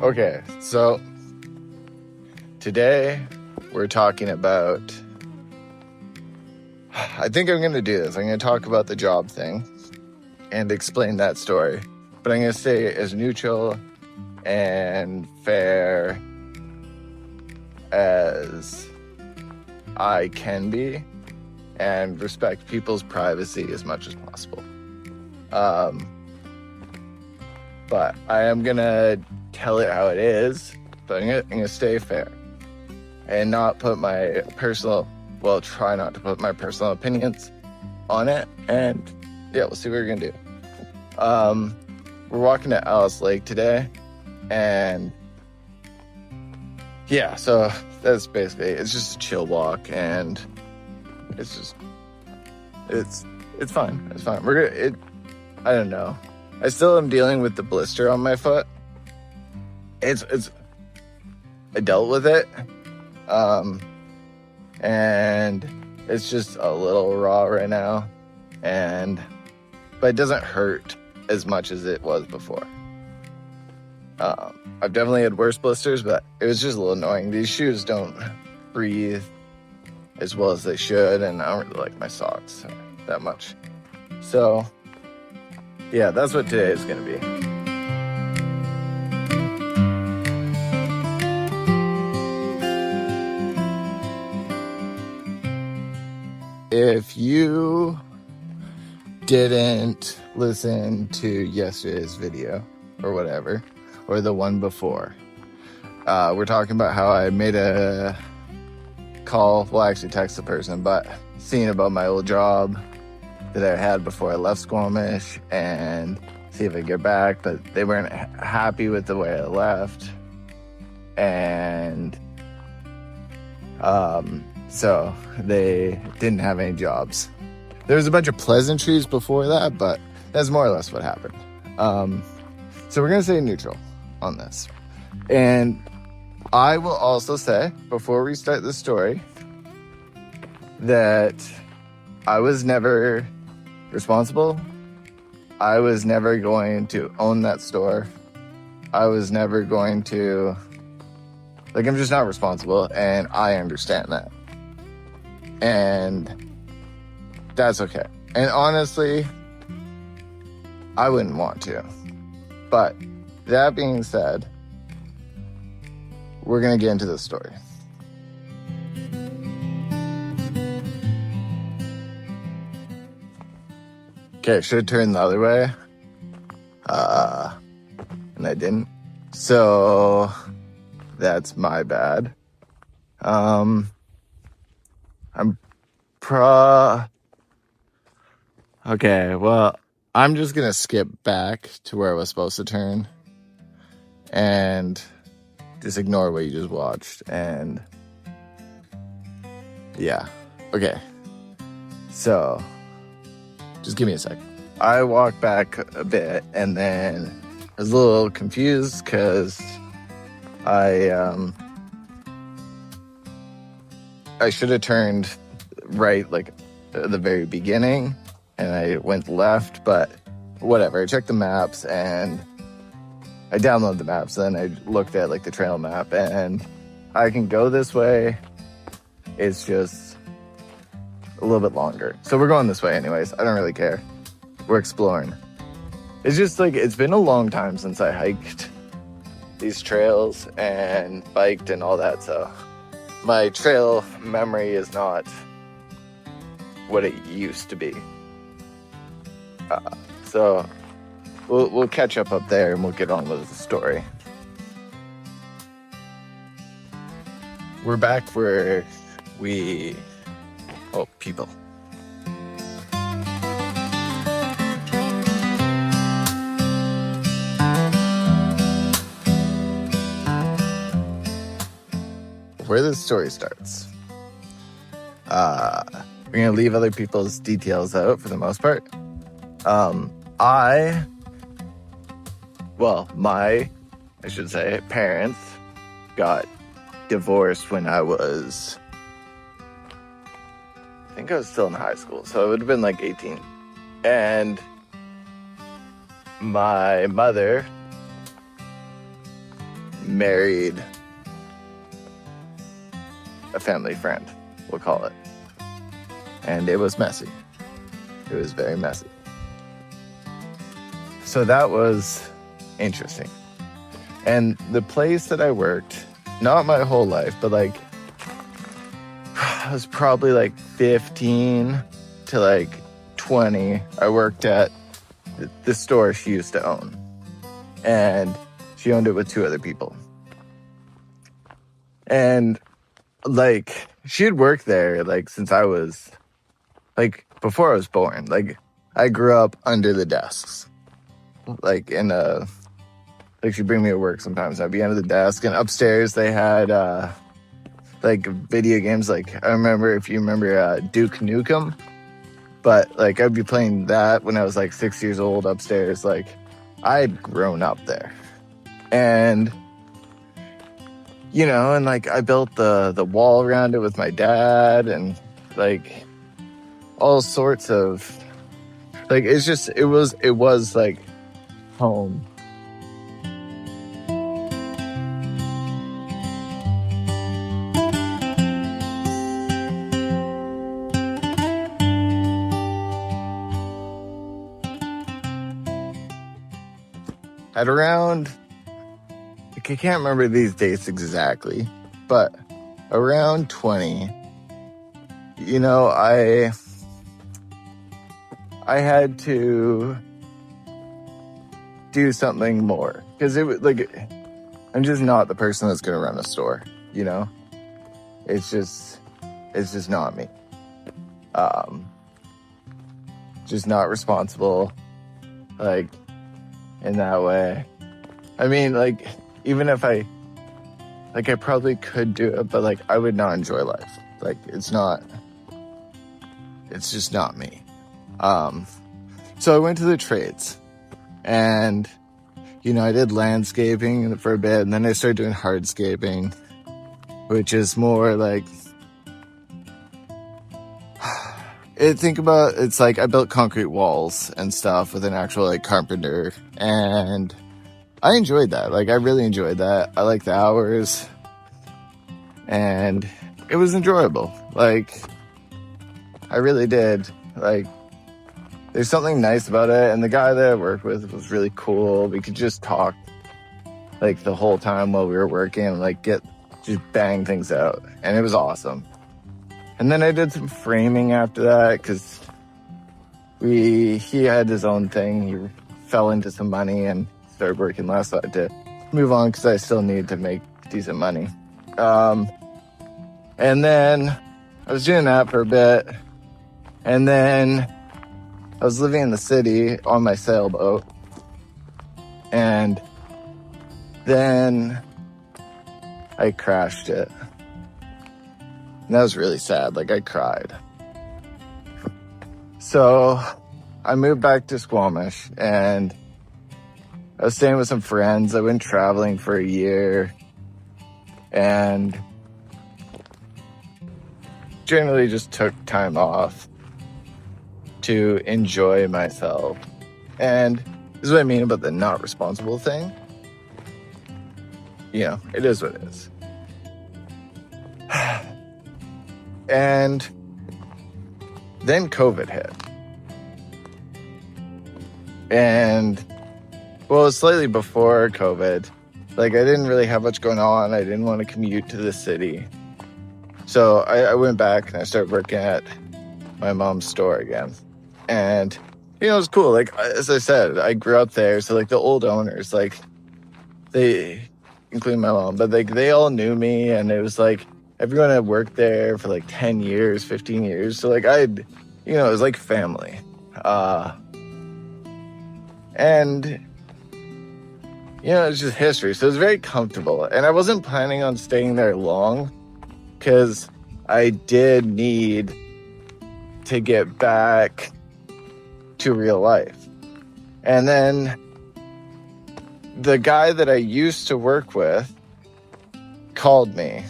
Okay, so today we're talking about, I think I'm going to do this. I'm going to talk about the job thing and explain that story. But I'm going to stay as neutral and fair as I can be and respect people's privacy as much as possible. But I am going to tell it how it is, but I'm gonna stay fair and not put my try not to put my personal opinions on it. And yeah, we'll see what we're gonna do. We're walking to Alice Lake today, and yeah, so that's basically, it's just a chill walk, and it's fine. It's fine. I don't know. I still am dealing with the blister on my foot. I dealt with it, and it's just a little raw right now, but it doesn't hurt as much as it was before. I've definitely had worse blisters, but it was just a little annoying. These shoes don't breathe as well as they should, and I don't really like my socks that much. So, yeah, that's what today is going to be. If you didn't listen to yesterday's video or whatever, or the one before, we're talking about how I made a call, well, actually text the person, but seeing about my old job that I had before I left Squamish and see if I get back, but they weren't happy with the way I left. And so they didn't have any jobs. There was a bunch of pleasantries before that, but that's more or less what happened. So we're going to stay neutral on this. And I will also say, before we start the story, that I was never responsible. I was never going to own that store. I was never going to, I'm just not responsible, and I understand that. And that's okay. And honestly, I wouldn't want to. But that being said, we're going to get into the story. Okay, should have turned the other way. And I didn't. So that's my bad. Okay, well, I'm just gonna skip back to where I was supposed to turn and just ignore what you just watched. And yeah, okay. So just give me a sec. I walked back a bit, and then I was a little confused because I should have turned right, at the very beginning, and I went left, but whatever. I checked the maps, and I downloaded the maps, then I looked at the trail map, and I can go this way. It's just a little bit longer. So we're going this way anyways. I don't really care. We're exploring. It's just it's been a long time since I hiked these trails and biked and all that, so my trail memory is not what it used to be. So we'll catch up there, and we'll get on with the story. We're back where people. Where this story starts. We're going to leave other people's details out for the most part. My parents got divorced when I think I was still in high school, so it would have been 18. And my mother married a family friend, we'll call it. And it was messy. It was very messy. So that was interesting. And the place that I worked, not my whole life, but like, I was probably like 15 to like 20. I worked at the store she used to own. And she owned it with 2 other people. And like, she had worked there like since I was like before I was born. Like, I grew up under the desks. Like in a, like she'd bring me to work sometimes. I'd be under the desk, and upstairs they had like video games. Like I remember, if you remember Duke Nukem, but like I'd be playing that when I was like 6 years old upstairs. Like I'd grown up there, and you know, and like I built the wall around it with my dad, and like all sorts of like it's just it was like home. At around, I can't remember these dates exactly, but around 20, you know, I had to do something more, because it was like, I'm just not the person that's going to run a store, you know? It's just not me. Just not responsible, like, in that way. I mean, like, even if I probably could do it, but like, I would not enjoy life. Like, it's just not me. So I went to the trades, and, you know, I did landscaping for a bit, and then I started doing hardscaping, which is more like, it's like I built concrete walls and stuff with an actual like carpenter, and I enjoyed that. Like, I really enjoyed that. I liked the hours, and it was enjoyable. Like, I really did. Like, there's something nice about it, and the guy that I worked with was really cool. We could just talk like the whole time while we were working, like just bang things out, and it was awesome. And then I did some framing after that, because he had his own thing. He fell into some money and started working less, so I had to move on because I still needed to make decent money. And then I was doing that for a bit, and then I was living in the city on my sailboat, and then I crashed it. And that was really sad. Like, I cried. So I moved back to Squamish, and I was staying with some friends. I went traveling for a year, and generally just took time off to enjoy myself. And this is what I mean about the not responsible thing. You know, it is what it is. And then COVID hit. And, well, it was slightly before COVID. Like, I didn't really have much going on. I didn't want to commute to the city. So I went back and I started working at my mom's store again. And, you know, it was cool. Like, as I said, I grew up there. So, like, the old owners, like, they, including my mom, but, like, they all knew me. And it was, like, everyone had worked there for, like, 10 years, 15 years. So, like, it was like family. And, you know, it's just history. So it was very comfortable. And I wasn't planning on staying there long, because I did need to get back to real life. And then the guy that I used to work with called me.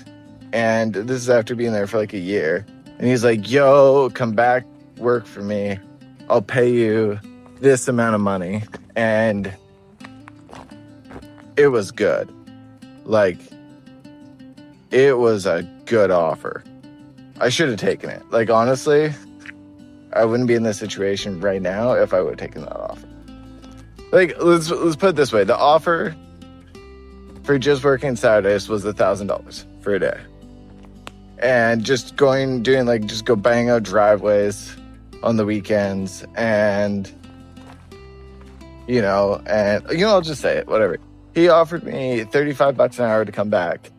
And this is after being there for like a year. And he's like, yo, come back, work for me. I'll pay you this amount of money. And it was good. Like, it was a good offer. I should have taken it. Like, honestly, I wouldn't be in this situation right now if I would have taken that offer. Like, let's put it this way. The offer for just working Saturdays was $1,000 for a day. And just go bang out driveways on the weekends and, I'll just say it, whatever. He offered me $35 an hour to come back.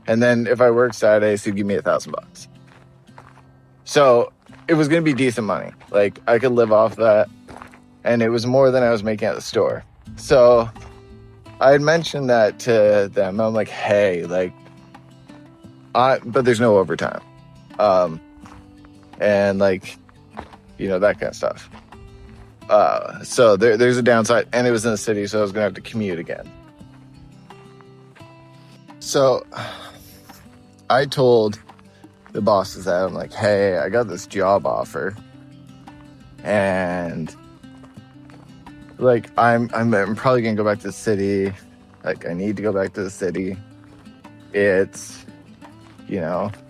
And then if I worked Saturdays, he'd give me $1,000. So it was going to be decent money. Like, I could live off that. And it was more than I was making at the store. So I had mentioned that to them. I'm like, hey, like, but there's no overtime. And like, that kind of stuff. So there's a downside, and it was in the city, so I was going to have to commute again. So I told the bosses that, I'm like, hey, I got this job offer, and like, I'm probably going to go back to the city. Like, I need to go back to the city. It's,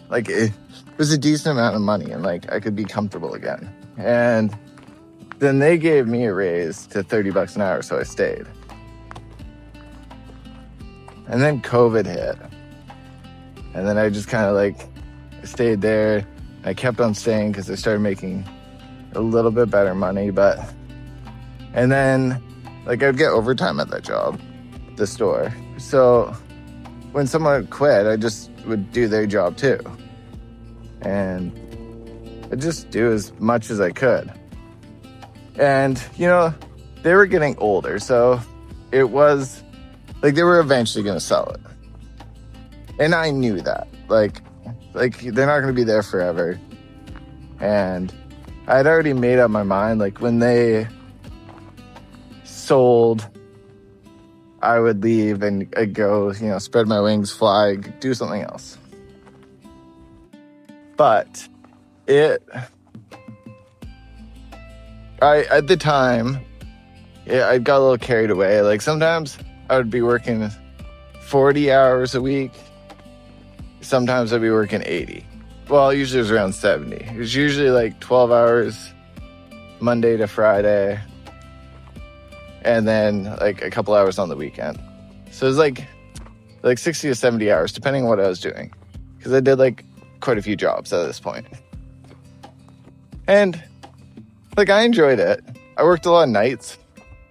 like, it was a decent amount of money, and like, I could be comfortable again. And then they gave me a raise to $30 an hour, so I stayed. And then COVID hit. And then I just kind of like stayed there. I kept on staying because I started making a little bit better money. And then like, I'd get overtime at that job, the store. So when someone would quit, I just would do their job too. And I'd just do as much as I could. And, they were getting older. So it was like, they were eventually going to sell it. And I knew that. Like they're not going to be there forever. And I had already made up my mind. Like, when they sold, I would leave and I'd go, spread my wings, fly, do something else. But at the time, I got a little carried away. Like, sometimes I would be working 40 hours a week. Sometimes I'd be working 80. Well, usually it was around 70. It was usually like 12 hours Monday to Friday. And then like a couple hours on the weekend. So it was like 60 to 70 hours, depending on what I was doing. Because I did like quite a few jobs at this point. And like, I enjoyed it. I worked a lot of nights.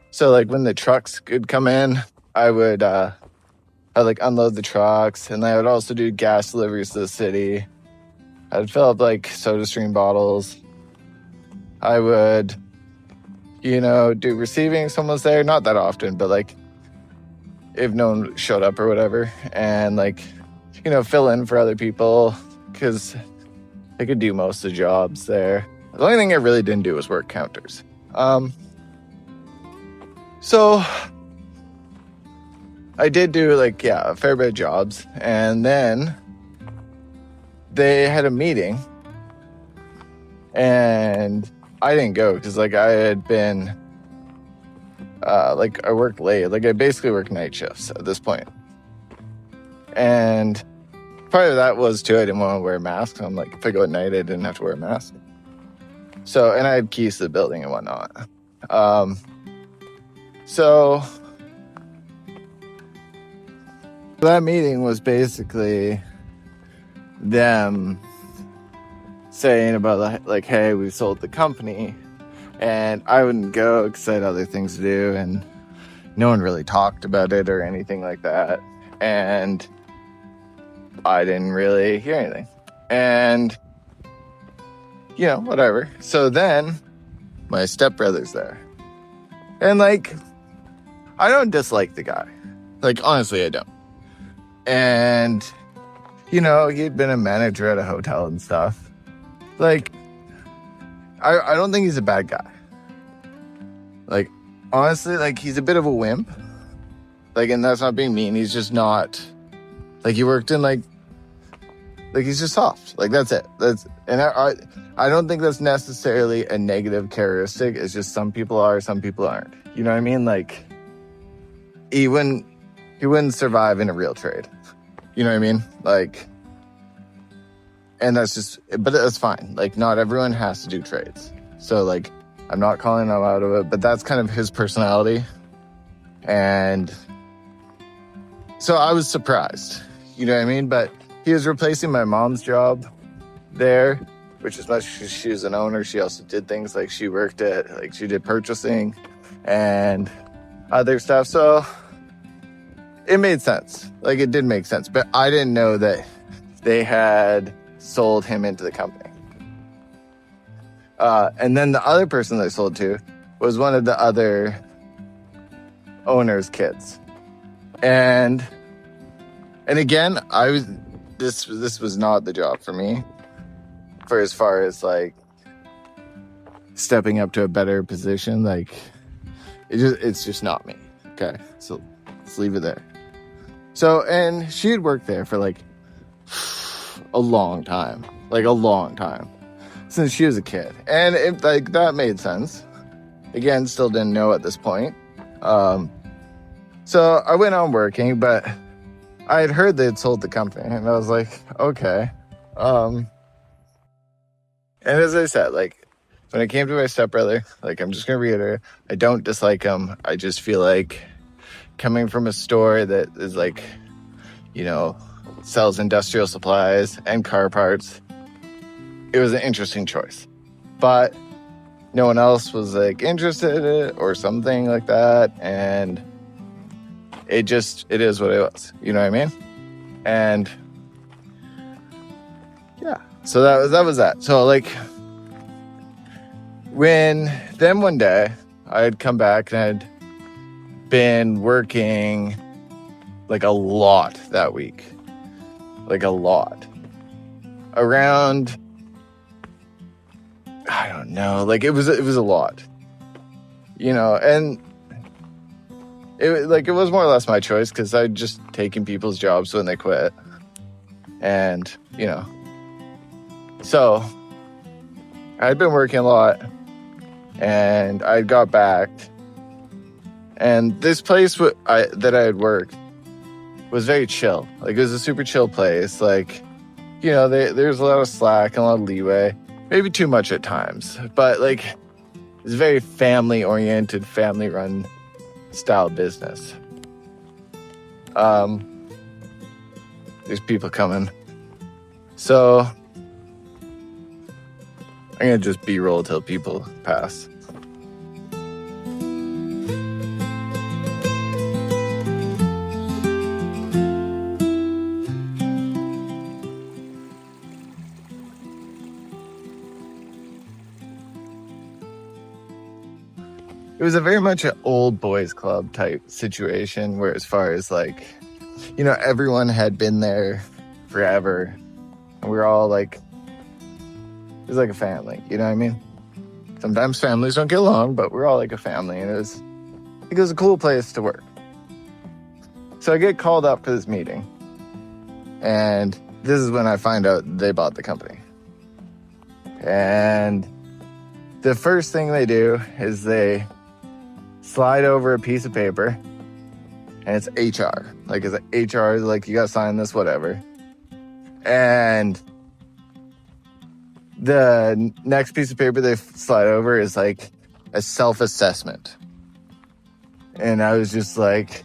So like, when the trucks would come in, I'd like unload the trucks, and I would also do gas deliveries to the city. I'd fill up like SodaStream bottles. I would, do receiving if someone's there. Not that often, but like, if no one showed up or whatever. And like, fill in for other people, because I could do most of the jobs there. The only thing I really didn't do was work counters. So I did do a fair bit of jobs. And then they had a meeting, and I didn't go because I had been, I worked late. Like, I basically worked night shifts at this point. And part of that was too, I didn't want to wear a mask. I'm like, if I go at night, I didn't have to wear a mask. So, and I had keys to the building and whatnot. So that meeting was basically them saying about like, hey, we sold the company, and I wouldn't go because I had other things to do, and no one really talked about it or anything like that. And I didn't really hear anything. And whatever. So then my stepbrother's there. And like, I don't dislike the guy. Like, honestly, I don't. And, he'd been a manager at a hotel and stuff. Like, I don't think he's a bad guy. Like, honestly, like, he's a bit of a wimp. Like, and that's not being mean. He's just not, like, he worked in, like, he's just soft. Like, that's it. And I don't think that's necessarily a negative characteristic. It's just some people are, some people aren't. You know what I mean? Like, he wouldn't he wouldn't survive in a real trade. You know what I mean? Like, and that's just, but that's fine. Like, not everyone has to do trades. So, like, I'm not calling him out of it, but that's kind of his personality. And so I was surprised, you know what I mean? But he was replacing my mom's job there, which is much, she was an owner. She also did things like she worked at, like, she did purchasing and other stuff. So it made sense. Like, it did make sense. But I didn't know that they had sold him into the company. And then the other person they sold to was one of the other owner's kids. And again, this was not the job for me, for as far as like stepping up to a better position. Like, it's just not me. Okay, so let's leave it there. So, and she had worked there for like a long time, since she was a kid. And it, like, that made sense. Again, still didn't know at this point. So I went on working, but I had heard they had sold the company, and I was like, okay. And as I said, like, when it came to my stepbrother, like, I'm just going to reiterate, I don't dislike him. I just feel like coming from a store that is like, you know, sells industrial supplies and car parts, it was an interesting choice. But no one else was like interested in it or something like that. And it is what it was. You know what I mean? And yeah, so that was that. So like, one day I had come back and I'd been working like a lot that week. Like a lot. Around, I don't know, like it was a lot. You know, and it was more or less my choice because I'd just taken people's jobs when they quit. And, you know. So I'd been working a lot and I got back. And this place that I had worked was very chill. Like, it was a super chill place. Like, you know, there's a lot of slack and a lot of leeway. Maybe too much at times. But, like, it's a very family-oriented, family-run style business. There's people coming. So I'm going to just B-roll till people pass. It was a very much an old boys club type situation where, as far as like, you know, everyone had been there forever. And we were all like, it was like a family, you know what I mean? Sometimes families don't get along, but we're all like a family. And it was a cool place to work. So I get called up for this meeting. And this is when I find out they bought the company. And the first thing they do is they slide over a piece of paper, and it's HR. Like, it's HR, like, you gotta sign this, whatever. And the next piece of paper they slide over is like a self-assessment. And I was just like,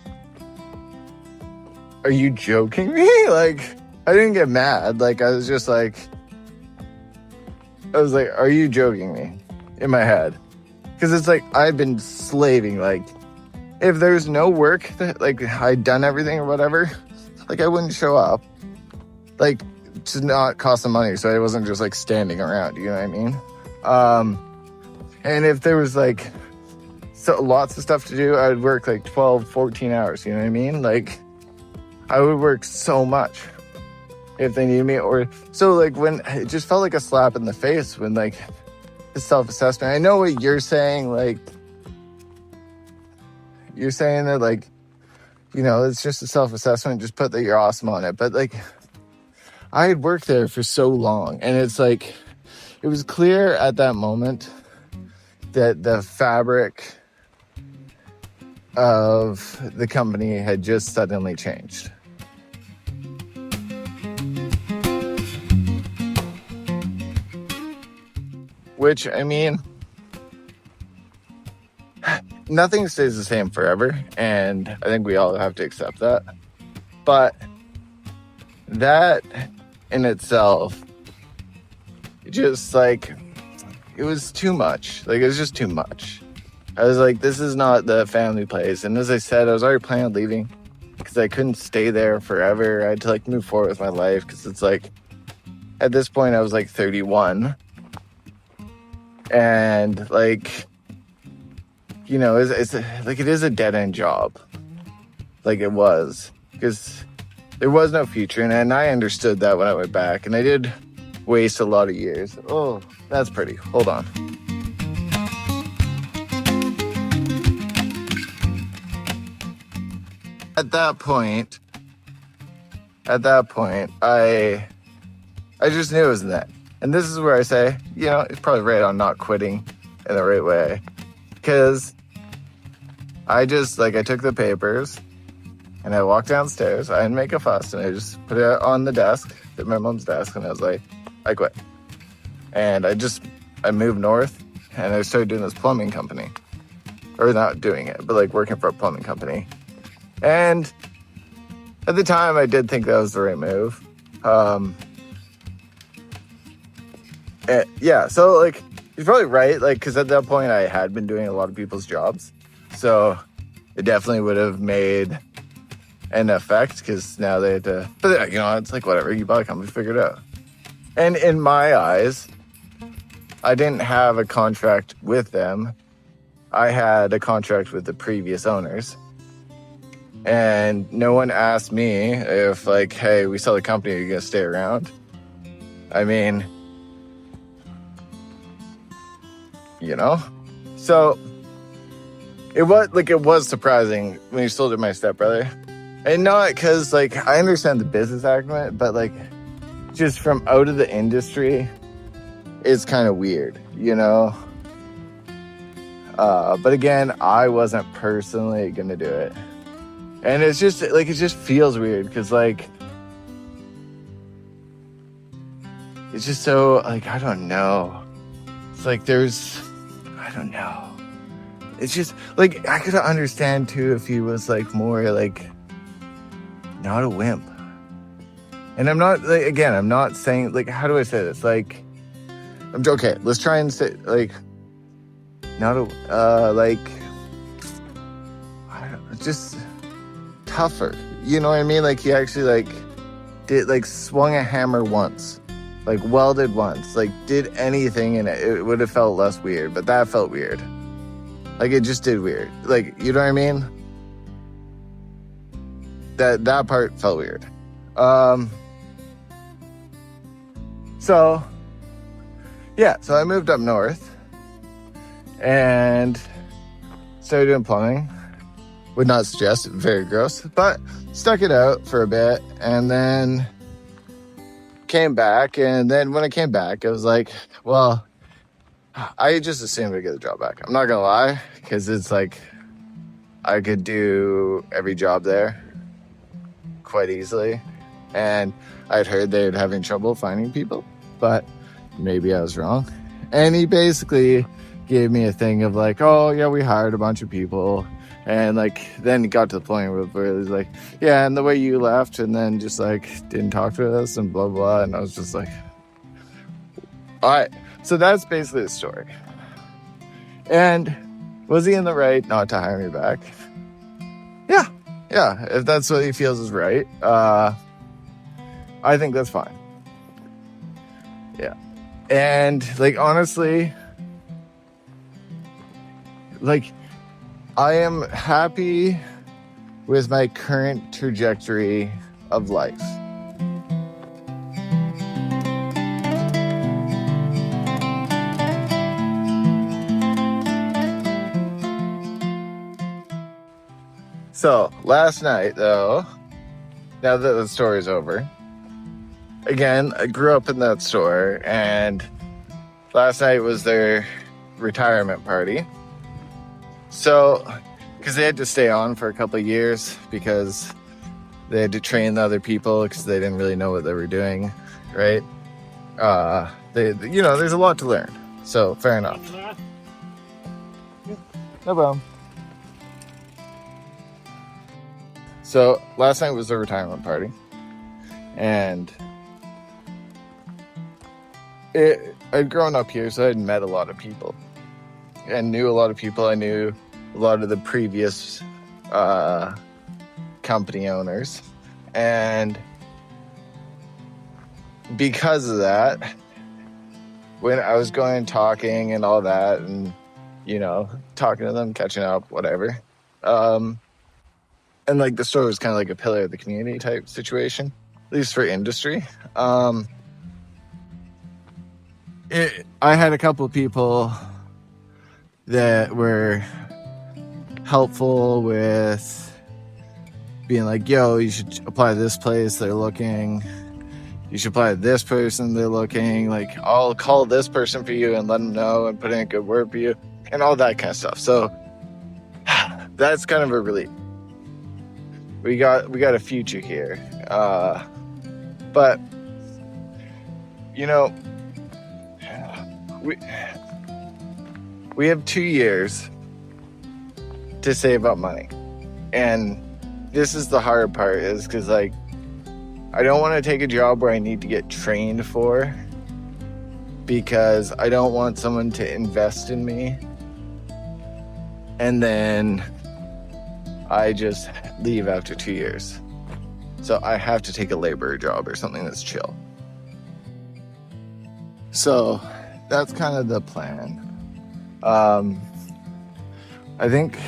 are you joking me? Like, I didn't get mad. Like, I was like, are you joking me? In my head. Because it's like, I've been slaving. Like, if there's no work, that, like, I'd done everything or whatever, like, I wouldn't show up. Like, to not cost some money, so I wasn't just, like, standing around, you know what I mean? And if there was, like, lots of stuff to do, I'd work, like, 12, 14 hours, you know what I mean? Like, I would work so much if they needed me. Or, so, like, when, it just felt like a slap in the face when, like, self-assessment. I know what you're saying, like, you're saying that, like, you know, it's just a self-assessment, just put that you're awesome on it. But, like, I had worked there for so long, and it's like, it was clear at that moment that the fabric of the company had just suddenly changed. Which, I mean, nothing stays the same forever, and I think we all have to accept that. But that in itself, just like, it was too much. Like, it was just too much. I was like, this is not the family place. And as I said, I was already planning on leaving because I couldn't stay there forever. I had to like move forward with my life because it's like, at this point I was like 31. And like, you know, it's like, it is a dead end job. Like it was, because there was no future in it. And I understood that when I went back, and I did waste a lot of years. Oh, that's pretty. Hold on. At that point, I just knew it was that. And this is where I say, you know, it's probably right on not quitting in the right way. Because I just, like, I took the papers and I walked downstairs. I didn't make a fuss, and I just put it on the desk, at my mom's desk, and I was like, I quit. And I moved north, and I started doing this plumbing company. Or not doing it, but like working for a plumbing company. And at the time, I did think that was the right move. Yeah, so like, you're probably right, like, because at that point, I had been doing a lot of people's jobs. So it definitely would have made an effect, because now they had to, but you know, it's like, whatever, you bought a company, figure it out. And in my eyes, I didn't have a contract with them. I had a contract with the previous owners. And no one asked me if, like, hey, we sell the company, are you going to stay around? I mean, you know? So, it was surprising when you sold it to my stepbrother. And not because, like, I understand the business acumen, but, like, just from out of the industry, it's kind of weird, you know? But again, I wasn't personally going to do it. And it's just, like, it just feels weird because, like, it's just so, like, I don't know. It's like I don't know. It's just, like, I could understand, too, if he was, like, more, like, not a wimp. And I'm not, like, again, I'm not saying, like, how do I say this? Like, okay, let's try and say, like, not a, like, I don't know, just tougher, you know what I mean? Like, he actually, like, did, like, swung a hammer once, like, welded once, like, did anything, and it would have felt less weird, but that felt weird. Like, it just did weird. Like, you know what I mean? That part felt weird. So, yeah, so I moved up north and started doing plumbing. Would not suggest, very gross, but stuck it out for a bit, and then came back. And then when I came back, I was like, well, I just assumed I'd get the job back. I'm not gonna lie, because it's like, I could do every job there quite easily. And I'd heard they'd having trouble finding people, but maybe I was wrong. And he basically gave me a thing of like, oh yeah, we hired a bunch of people. And like, then he got to the point where it was like, yeah, and the way you left and then just like didn't talk to us and blah, blah. And I was just like, all right. So that's basically the story. And was he in the right not to hire me back? Yeah. If that's what he feels is right, I think that's fine. Yeah. And like, honestly, like, I am happy with my current trajectory of life. So, last night, though, now that the story's over, again, I grew up in that store, and last night was their retirement party. So, because they had to stay on for a couple of years because they had to train the other people because they didn't really know what they were doing, right? There's a lot to learn, so fair enough. No problem. So last night was the retirement party, and I'd grown up here, so I'd met a lot of people and knew a lot of people. I knew a lot of the previous company owners, and because of that, when I was going and talking and all that, and talking to them, catching up, whatever, and like the store was kind of like a pillar of the community type situation, at least for industry. I had a couple of people that were helpful with being like, yo, you should apply to this place, they're looking. You should apply to this person, they're looking. Like, I'll call this person for you and let them know and put in a good word for you and all that kind of stuff. So that's kind of a relief. We got a future here. But we have 2 years to save up money. And this is the hard part, is because I don't want to take a job where I need to get trained for, because I don't want someone to invest in me and then I just leave after 2 years. So I have to take a labor job or something that's chill. So that's kind of the plan. I think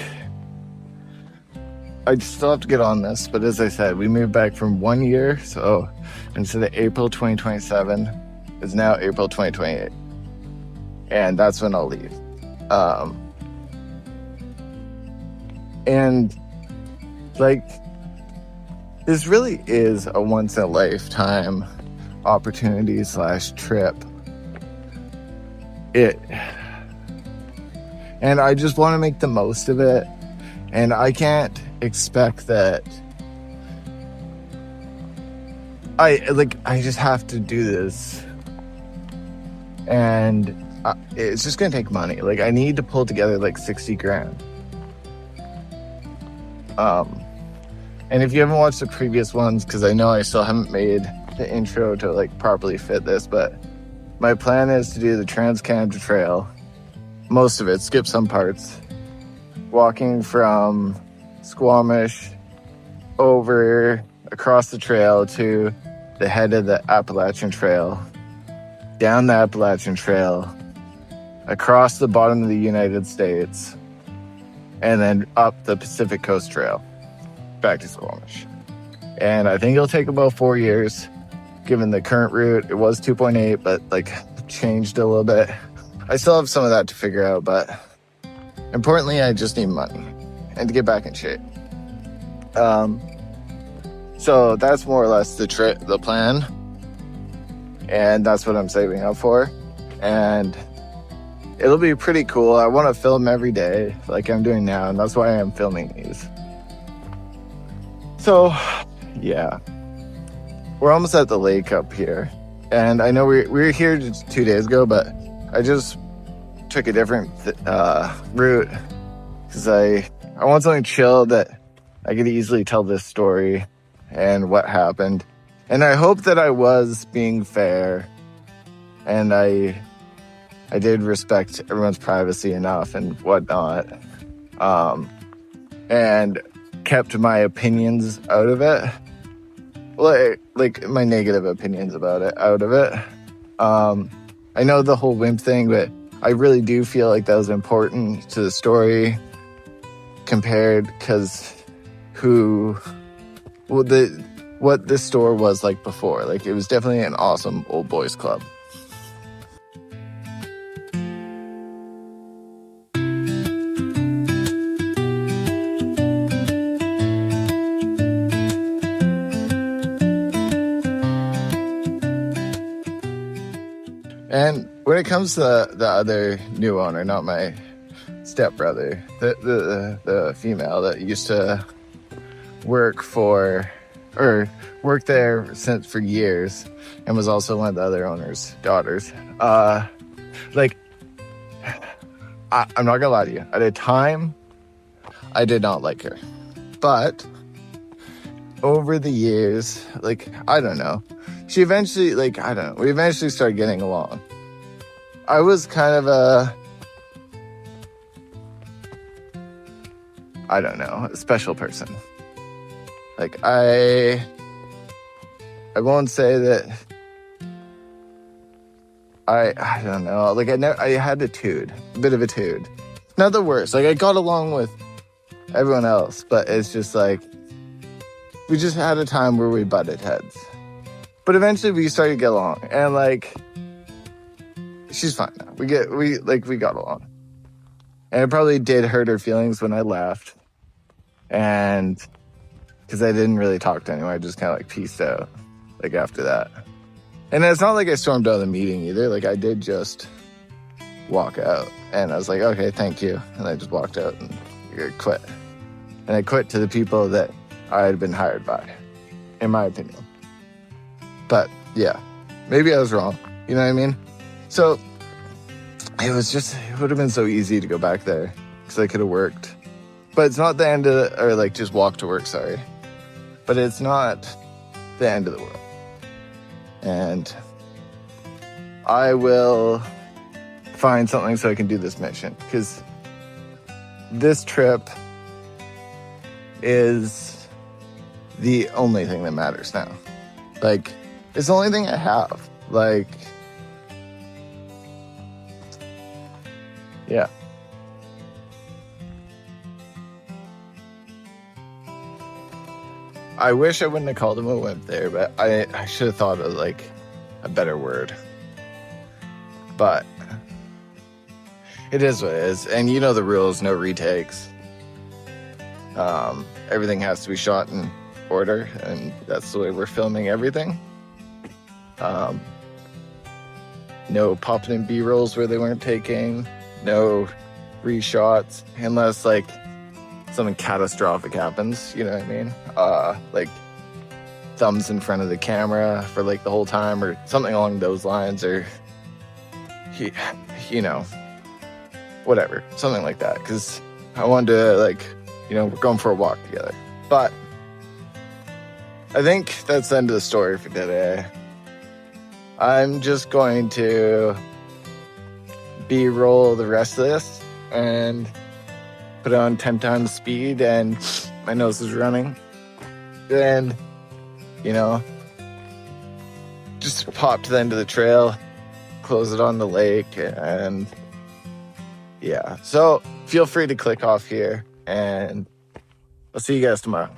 I still have to get on this, but as I said, we moved back from 1 year, so instead of April 2027, it's now April 2028, and that's when I'll leave. And this really is a once-in-a-lifetime opportunity / trip. And I just want to make the most of it, and I can't expect that I just have to do this, and it's just gonna take money. I need to pull together 60 grand. And if you haven't watched the previous ones, because I know I still haven't made the intro to properly fit this, but my plan is to do the Trans-Canada Trail, most of it, skip some parts, walking from Squamish over across the trail to the head of the Appalachian Trail, down the Appalachian Trail, across the bottom of the United States, and then up the Pacific Coast Trail back to Squamish. And I think it'll take about 4 years, given the current route. It was 2.8, but changed a little bit. I still have some of that to figure out, but importantly, I just need money and to get back in shape. So that's more or less the plan, and that's what I'm saving up for. And it'll be pretty cool. I want to film every day like I'm doing now, and that's why I'm filming these. So yeah, we're almost at the lake up here, and I know we were here just 2 days ago, but I just took a different route because I want something chill that I could easily tell this story and what happened. And I hope that I was being fair, and I did respect everyone's privacy enough and whatnot, and kept my opinions out of it, my negative opinions about it out of it. I know the whole wimp thing, but I really do feel like that was important to the story compared, because what this store was like before. It was definitely an awesome old boys club. And when it comes to the other new owner, not my stepbrother, the female that used to work there for years, and was also one of the other owner's daughters. Like, I'm not gonna lie to you. At a time, I did not like her, but over the years, like, I don't know, we eventually started getting along. I was kind of a special person. Like, I won't say that I don't know, like, I had a bit of a tude. Not the worst. Like, I got along with everyone else, but it's just like, we just had a time where we butted heads. But eventually we started to get along, and like, she's fine now. We got along. And it probably did hurt her feelings when I left. And because I didn't really talk to anyone, I just kind of like peaced out, like, after that. And it's not like I stormed out of the meeting either. Like, I did just walk out, and I was like, okay, thank you. And I just walked out and quit. And I quit to the people that I had been hired by, in my opinion. But yeah, maybe I was wrong. You know what I mean? So it would have been so easy to go back there, because I could have worked. But it's not the end of just walk to work, sorry. But it's not the end of the world. And I will find something so I can do this mission, because this trip is the only thing that matters now. Like, it's the only thing I have. Like, yeah. I wish I wouldn't have called him a wimp there, but I should have thought of, like, a better word. But it is what it is. And you know the rules, no retakes. Everything has to be shot in order, and that's the way we're filming everything. No popping in B-rolls where they weren't taking, no reshots, unless, like, something catastrophic happens, you know what I mean? Like, thumbs in front of the camera for, like, the whole time, or something along those lines, or, you know, whatever, something like that, because I wanted to, like, we're going for a walk together. But I think that's the end of the story for today. I'm just going to B-roll the rest of this and put it on 10 times speed, and my nose is running. And, just pop to the end of the trail, close it on the lake, and yeah. So feel free to click off here, and I'll see you guys tomorrow.